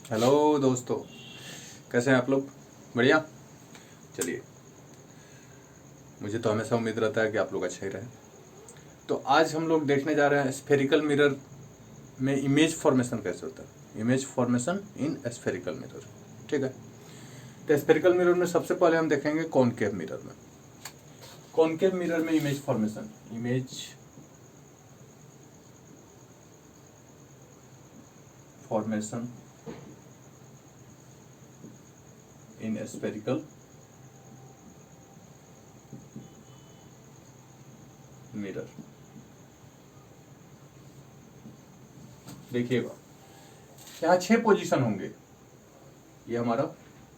Hello दोस्तों, कैसे हैं आप लोग? बढ़िया। चलिए, मुझे तो हमेशा उम्मीद रहता है कि आप लोग अच्छे ही रहें। तो आज हम लोग देखने जा रहे हैं स्फेरिकल मिरर में इमेज फॉर्मेशन कैसे होता है। Image formation in spherical mirror. ठीक है। तो स्फेरिकल मिरर में सबसे पहले हम देखेंगे कॉनकेव मिरर में। कॉनकेव मिरर में image formation, image formation in spherical mirror. देखिएगा, यहाँ 6 पोजीशन होंगे। ये हमारा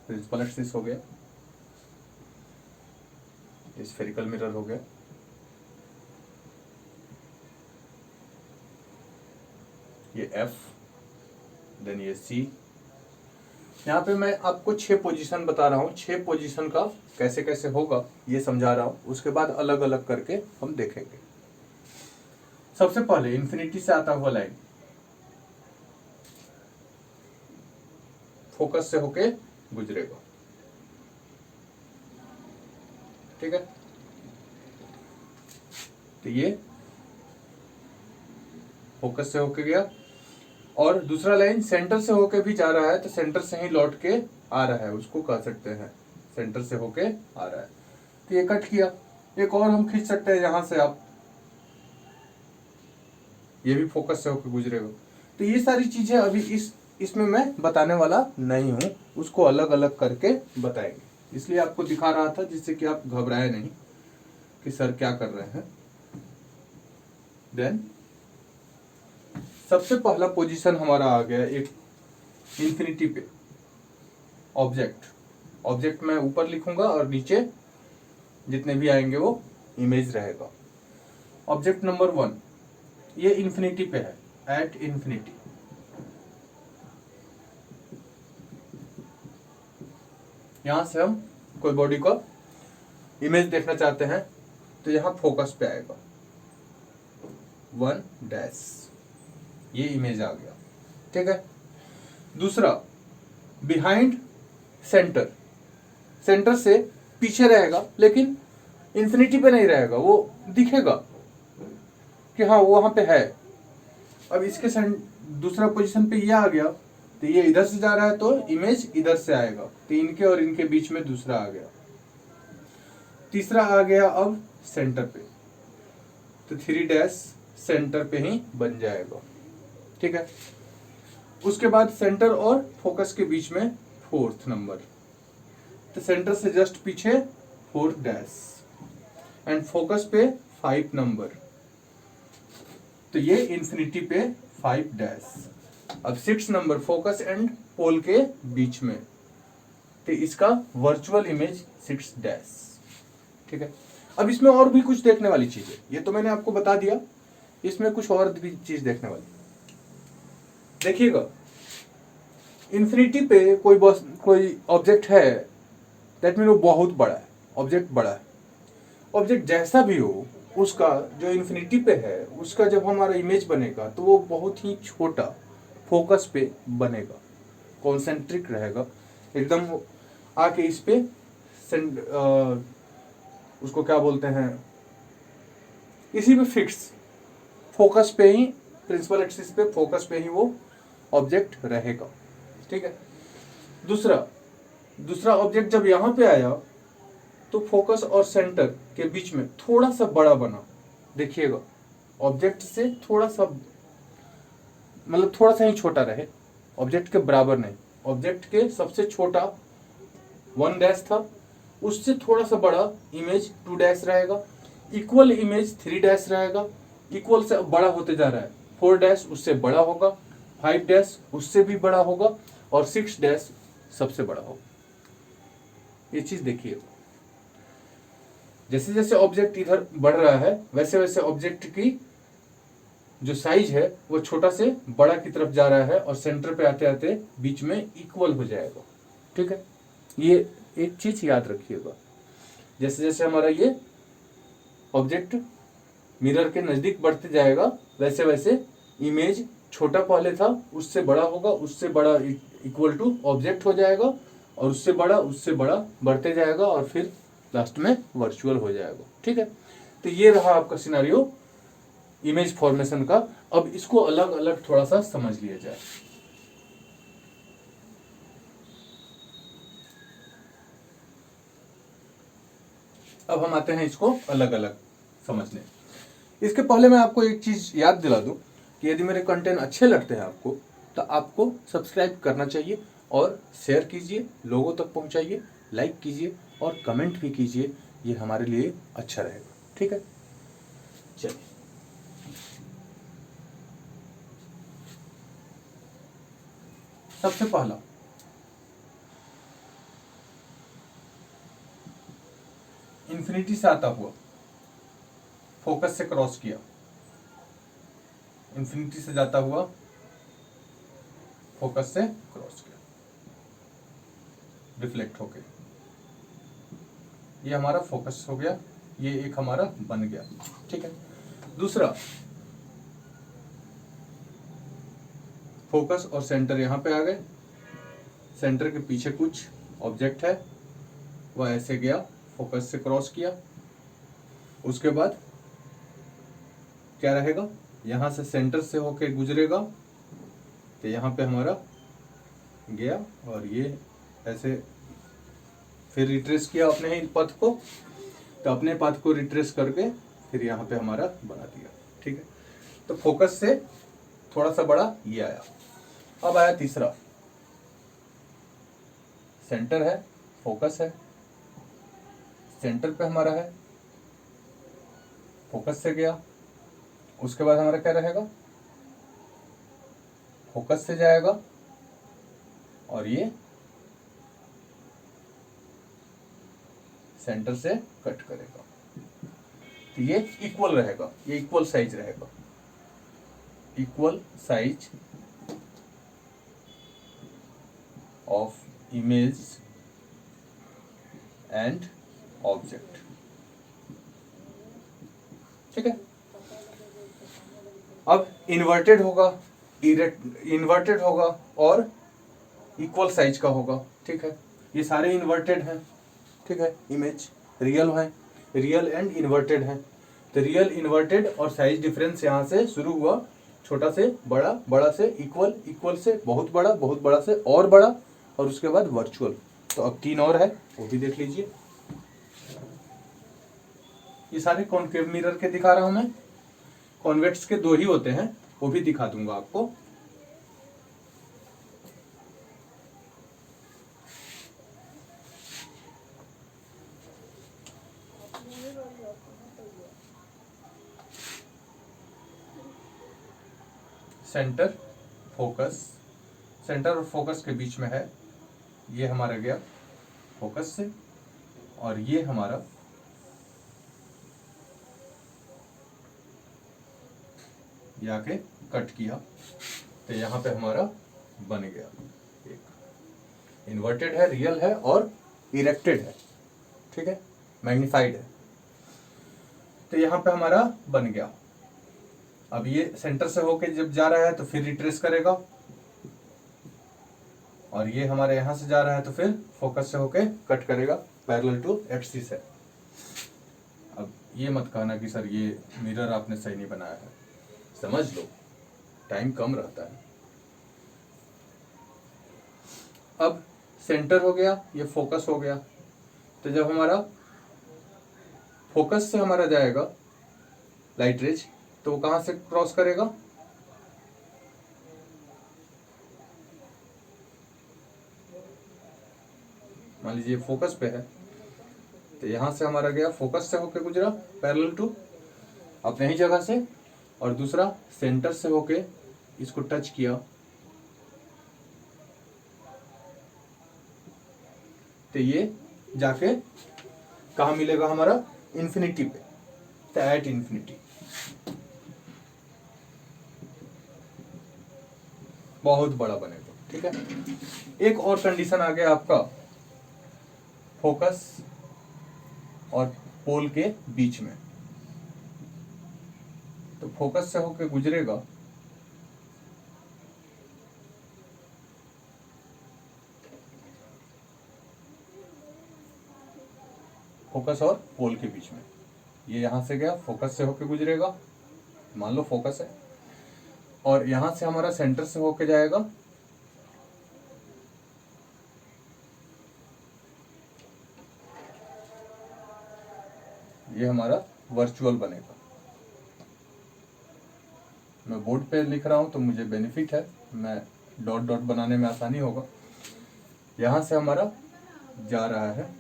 प्रिंसिपल एक्सिस हो गया, स्फेरिकल मिरर हो गया, ये F, देन ये C। यहाँ पे मैं आपको 6 पोजीशन बता रहा हूँ। 6 पोजीशन का कैसे कैसे होगा ये समझा रहा हूँ। उसके बाद अलग अलग करके हम देखेंगे। सबसे पहले इन्फिनिटी से आता हुआ लाइन फोकस से होके गुजरेगा। ठीक है। तो ये फोकस से होके गया, और दूसरा लाइन सेंटर से होके भी जा रहा है, तो सेंटर से ही लौट के आ रहा है, उसको कह सकते हैं सेंटर से होके आ रहा है। तो ये कट किया। एक और हम खींच सकते हैं यहां से आप, ये भी फोकस से होके गुजरेगा। तो ये सारी चीजें अभी इसमें मैं बताने वाला नहीं हूं, उसको अलग अलग करके बताएंगे। इसलिए आपको दिखा रहा था जिससे कि आप घबराए नहीं कि सर क्या कर रहे हैं। देन सबसे पहला पोजीशन हमारा आ गया एक इंफिनिटी पे ऑब्जेक्ट। ऑब्जेक्ट मैं ऊपर लिखूंगा और नीचे जितने भी आएंगे वो इमेज रहेगा। ऑब्जेक्ट नंबर 1 ये इंफिनिटी पे है, एट इंफिनिटी। यहां से हम कोई बॉडी का इमेज देखना चाहते हैं, तो यहां फोकस पे आएगा 1 ये इमेज आ गया। ठीक है। दूसरा बिहाइंड सेंटर, सेंटर से पीछे रहेगा लेकिन इंफिनिटी पे नहीं रहेगा, वो दिखेगा कि हाँ वो वहां पे है। अब इसके दूसरा पोजीशन पे ये आ गया, तो ये इधर से जा रहा है तो इमेज इधर से आएगा, तो इनके और इनके बीच में दूसरा आ गया। तीसरा आ गया अब सेंटर पे, तो 3 सेंटर पे ही बन जाएगा। ठीक है। उसके बाद सेंटर और फोकस के बीच में 4th नंबर, तो सेंटर से जस्ट पीछे 4 एंड फोकस पे 5 नंबर, तो ये इंफिनिटी पे 5 अब 6 नंबर फोकस एंड पोल के बीच में, तो इसका वर्चुअल इमेज 6 ठीक है। अब इसमें और भी कुछ देखने वाली चीज है, ये तो मैंने आपको बता दिया, इसमें कुछ और भी चीज देखने वाली। देखिएगा, इंफिनिटी पे कोई ऑब्जेक्ट है, दैट मीन वो बहुत बड़ा है, ऑब्जेक्ट बड़ा है। ऑब्जेक्ट जैसा भी हो, उसका जो इंफिनिटी पे है उसका जब हमारा इमेज बनेगा तो वो बहुत ही छोटा फोकस पे बनेगा, कॉन्सेंट्रिक रहेगा एकदम, आके इस पे उसको क्या बोलते हैं, इसी पे फिक्स फोकस पे ही, प्रिंसिपल एक्सिस पे फोकस पे ही वो ऑब्जेक्ट रहेगा। ठीक है। दूसरा ऑब्जेक्ट जब यहां पे आया तो फोकस और सेंटर के बीच में थोड़ा सा बड़ा बना। देखिएगा, ऑब्जेक्ट से थोड़ा सा, मतलब थोड़ा सा ही छोटा रहे, ऑब्जेक्ट के बराबर नहीं। ऑब्जेक्ट के सबसे छोटा 1 था, उससे थोड़ा सा बड़ा इमेज 2 रहेगा, इक्वल इमेज 3 रहेगा, इक्वल से बड़ा होते जा रहा है 4 उससे बड़ा होगा, 5 उससे भी बड़ा होगा, और 6 सबसे बड़ा होगा। ये चीज देखिए, जैसे जैसे ऑब्जेक्ट इधर बढ़ रहा है वैसे वैसे ऑब्जेक्ट की जो साइज है वो छोटा से बड़ा की तरफ जा रहा है, और सेंटर पे आते आते बीच में इक्वल हो जाएगा। ठीक है। ये एक चीज याद रखिएगा, जैसे जैसे हमारा ये ऑब्जेक्ट मिरर के नजदीक बढ़ते जाएगा वैसे वैसे इमेज छोटा पहले था उससे बड़ा होगा, उससे बड़ा इक्वल टू ऑब्जेक्ट हो जाएगा, और उससे बड़ा बढ़ते जाएगा, और फिर लास्ट में वर्चुअल हो जाएगा। ठीक है, तो ये रहा आपका सिनारियो इमेज फॉर्मेशन का। अब इसको अलग अलग थोड़ा सा समझ लिया जाए। अब हम आते हैं इसको अलग अलग समझने। इसके पहले मैं आपको एक चीज याद दिला दूं कि यदि मेरे कंटेंट अच्छे लगते हैं आपको, तो आपको सब्सक्राइब करना चाहिए और शेयर कीजिए, लोगों तक पहुंचाइए, लाइक कीजिए और कमेंट भी कीजिए। ये हमारे लिए अच्छा रहेगा। ठीक है, चलिए सबसे पहला इंफिनिटी से आता हुआ फोकस से क्रॉस किया, इंफिनिटी से जाता हुआ फोकस से क्रॉस किया, रिफ्लेक्ट होके ये हमारा फोकस हो गया, ये एक हमारा बन गया। ठीक है, दूसरा फोकस और सेंटर यहां पे आ गए, सेंटर के पीछे कुछ ऑब्जेक्ट है, वह ऐसे गया, फोकस से क्रॉस किया, उसके बाद क्या रहेगा, यहां से सेंटर से होके गुजरेगा, तो यहां पे हमारा गया और ये ऐसे फिर रिट्रेस किया अपने ही पथ को, तो अपने पथ को रिट्रेस करके फिर यहाँ पे हमारा बना दिया। ठीक है, तो फोकस से थोड़ा सा बड़ा ये आया। अब आया तीसरा, सेंटर है, फोकस है, सेंटर पे हमारा है, फोकस से गया, उसके बाद हमारा क्या रहेगा, फोकस से जाएगा और ये सेंटर से कट करेगा, तो ये इक्वल रहेगा, ये इक्वल साइज रहेगा, equal size of image and object. ठीक है, अब इन्वर्टेड होगा, इन्वर्टेड होगा और इक्वल साइज का होगा। ठीक है, ये सारे इन्वर्टेड हैं। ठीक है, इमेज रियल है, रियल एंड इन्वर्टेड है, तो रियल इन्वर्टेड और साइज डिफरेंस यहाँ से शुरू हुआ, छोटा से बड़ा, बड़ा से इक्वल, इक्वल से बहुत बड़ा, बहुत बड़ा से और बड़ा, और उसके बाद वर्चुअल। तो अब तीन और है, वो भी देख लीजिए। ये सारे कॉन्केव मिरर के दिखा रहा हूं मैं, कॉन्वेक्स के दो ही होते हैं, वो भी दिखा दूंगा आपको। सेंटर, फोकस, सेंटर और फोकस के बीच में है, ये हमारा गया फोकस से, और ये हमारा आके कट किया, तो यहाँ पे हमारा बन गया, एक इन्वर्टेड है, रियल है और इरेक्टेड है। ठीक है, मैग्निफाइड है, तो यहाँ पे हमारा बन गया। अब ये सेंटर से होके जब जा रहा है तो फिर रिट्रेस करेगा, और ये हमारे यहां से जा रहा है तो फिर फोकस से होके कट करेगा पैरेलल टू एक्सिस है। अब ये मत कहना कि सर ये मिरर आपने सही नहीं बनाया है, समझ लो, टाइम कम रहता है। अब सेंटर हो गया, ये फोकस हो गया, तो जब हमारा फोकस से हमारा जाएगा लाइट रेज, तो वो कहां से क्रॉस करेगा, मान लीजिए फोकस पे है, तो यहां से हमारा गया, फोकस से होके गुजरा पैरेलल टू अपने ही जगह से, और दूसरा सेंटर से होके इसको टच किया, तो ये जाके कहा मिलेगा हमारा, इन्फिनिटी पे, तो एट इन्फिनिटी। बहुत बड़ा बनेगा। ठीक है, एक और कंडीशन आ गया आपका, फोकस और पोल के बीच में, तो फोकस से होके गुजरेगा, फोकस और पोल के बीच में। ये यहाँ से गया, फोकस से होके गुजरेगा, मान लो फोकस है, और यहाँ से हमारा सेंटर से होके जाएगा ये हमारा वर्चुअल बनेगा। मैं बोर्ड पे लिख रहा हूँ तो मुझे बेनिफिट है, मैं डॉट डॉट बनाने में आसानी होगा। यहाँ से हमारा जा रहा है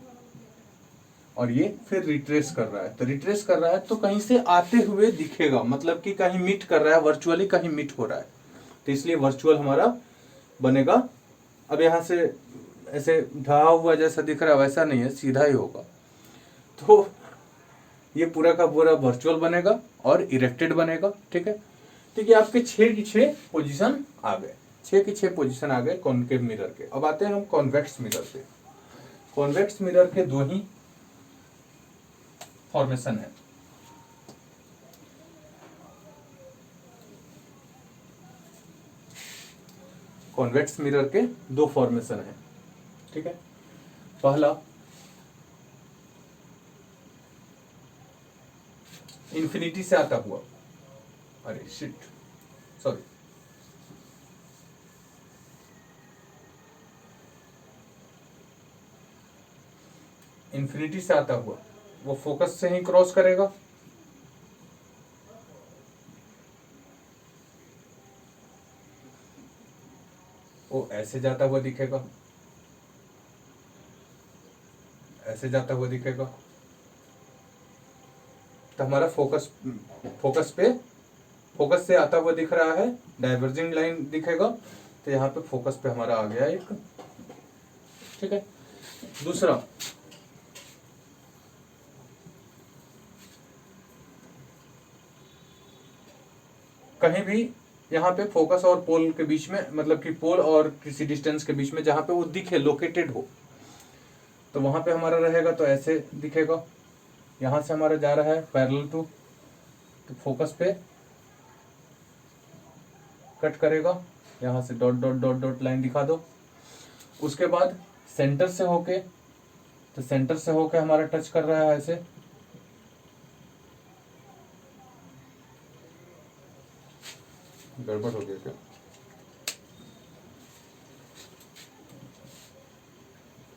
और ये फिर रिट्रेस कर रहा है, तो रिट्रेस कर रहा है तो कहीं से आते हुए दिखेगा, मतलब कि कहीं मीट कर रहा है, वर्चुअली कहीं मीट हो रहा है, तो इसलिए वर्चुअल हमारा बनेगा। अब यहाँ से ऐसे ढहा हुआ जैसा दिख रहा है वैसा नहीं है, सीधा ही होगा, तो ये पूरा का पूरा वर्चुअल बनेगा और इरेक्टेड बनेगा। ठीक है, तो ये आपके 6 की 6 पोजीशन आ गए, 6 की 6 पोजीशन आ गए कॉनकेव मिरर के। अब आते हैं हम कॉन्वेक्स मिरर पे। कॉन्वेक्स मिरर के 2 ही फॉर्मेशन है। कॉन्वेक्स मिरर के 2 फॉर्मेशन है। ठीक है, पहला इंफिनिटी से आता हुआ, अरे शिट सॉरी, इंफिनिटी से आता हुआ वो फोकस से ही क्रॉस करेगा, वो ऐसे जाता हुआ दिखेगा, ऐसे जाता हुआ दिखेगा, तो हमारा फोकस से आता हुआ दिख रहा है, डाइवर्जिंग लाइन दिखेगा, तो यहाँ पे फोकस पे हमारा आ गया एक। ठीक है, दूसरा कहीं भी यहाँ पे फोकस और पोल के बीच में, मतलब कि पोल और किसी डिस्टेंस के बीच में जहाँ पे वो दिखे, लोकेटेड हो, तो वहां पे हमारा रहेगा तो ऐसे दिखेगा। यहाँ से हमारा जा रहा है पैरेलल टू, तो फोकस पे कट करेगा, यहाँ से dot dot dot dot line दिखा दो। उसके बाद सेंटर से होके, तो सेंटर से होके हमारा टच कर रहा है ऐसे, गड़बड़ हो गया क्या?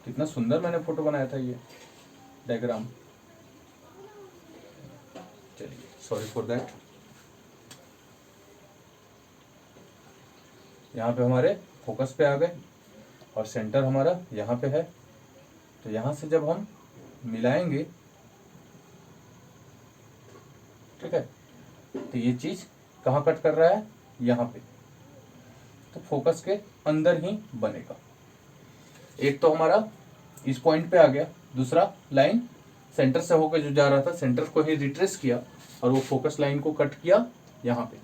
कितना सुंदर मैंने फोटो बनाया था ये डायग्राम, चलिए सॉरी फॉर दैट। यहाँ पे हमारे फोकस पे आ गए और सेंटर हमारा यहाँ पे है, तो यहाँ से जब हम मिलाएंगे, ठीक है, तो ये चीज कहाँ कट कर रहा है, यहाँ पे, तो फोकस के अंदर ही बनेगा। एक तो हमारा इस पॉइंट पे आ गया, दूसरा लाइन सेंटर से होकर जो जा रहा था, सेंटर को ही रिट्रेस किया और वो फोकस लाइन को कट किया यहाँ पे।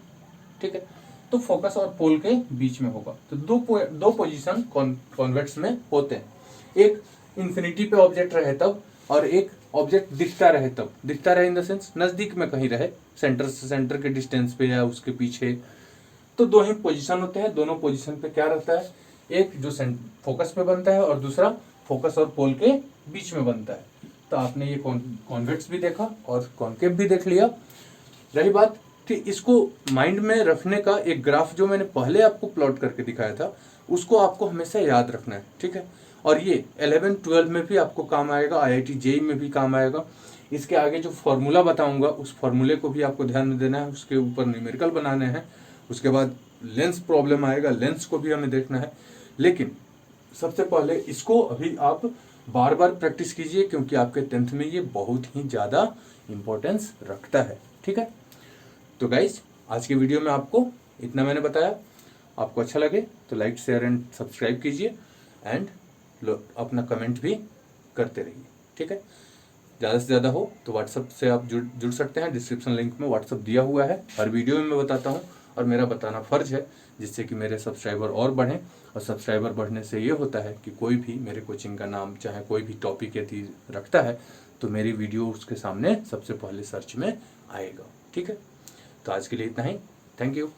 ठीक है, तो फोकस और पोल के बीच में होगा। तो दो पोजीशन कॉन्वेक्स में होते हैं, एक इंफिनिटी पे ऑब्जेक्ट रहे तब, और एक ऑब्जेक्ट दिखता रहे तब। दिखता रहे इन द सेंस नजदीक में कहीं रहे, सेंटर से सेंटर के डिस्टेंस पे या उसके पीछे, तो 2 ही पोजीशन होते हैं। दोनों पोजीशन पे क्या रहता है, एक जो फोकस पे बनता है और दूसरा फोकस और पोल के बीच में बनता है। तो आपने ये कॉन्वेक्स भी देखा और कॉन्केव भी देख लिया। रही बात कि इसको माइंड में रखने का, एक ग्राफ जो मैंने पहले आपको प्लॉट करके दिखाया था, उसको आपको हमेशा याद रखना है। ठीक है, और ये 11-12 में भी आपको काम आएगा, IIT JEE में भी काम आएगा। इसके आगे जो फॉर्मूला बताऊंगा उस फॉर्मूले को भी आपको ध्यान में देना है, उसके ऊपर न्यूमेरिकल बनाने हैं। उसके बाद लेंस प्रॉब्लम आएगा, लेंस को भी हमें देखना है। लेकिन सबसे पहले इसको अभी आप बार बार प्रैक्टिस कीजिए, क्योंकि आपके 10th में ये बहुत ही ज़्यादा इम्पोर्टेंस रखता है। ठीक है, तो गाइज आज के वीडियो में आपको इतना मैंने बताया। आपको अच्छा लगे तो लाइक शेयर एंड सब्सक्राइब कीजिए, एंड अपना कमेंट भी करते रहिए। ठीक है, ज़्यादा से ज़्यादा हो तो व्हाट्सअप से आप जुड़ सकते हैं। डिस्क्रिप्शन लिंक में व्हाट्सअप दिया हुआ है, हर वीडियो में मैं बताता हूँ, और मेरा बताना फ़र्ज है, जिससे कि मेरे सब्सक्राइबर और बढ़ें। और सब्सक्राइबर बढ़ने से ये होता है कि कोई भी मेरे कोचिंग का नाम, चाहे कोई भी टॉपिक यदि रखता है, तो मेरी वीडियो उसके सामने सबसे पहले सर्च में आएगा। ठीक है, तो आज के लिए इतना ही। Thank you.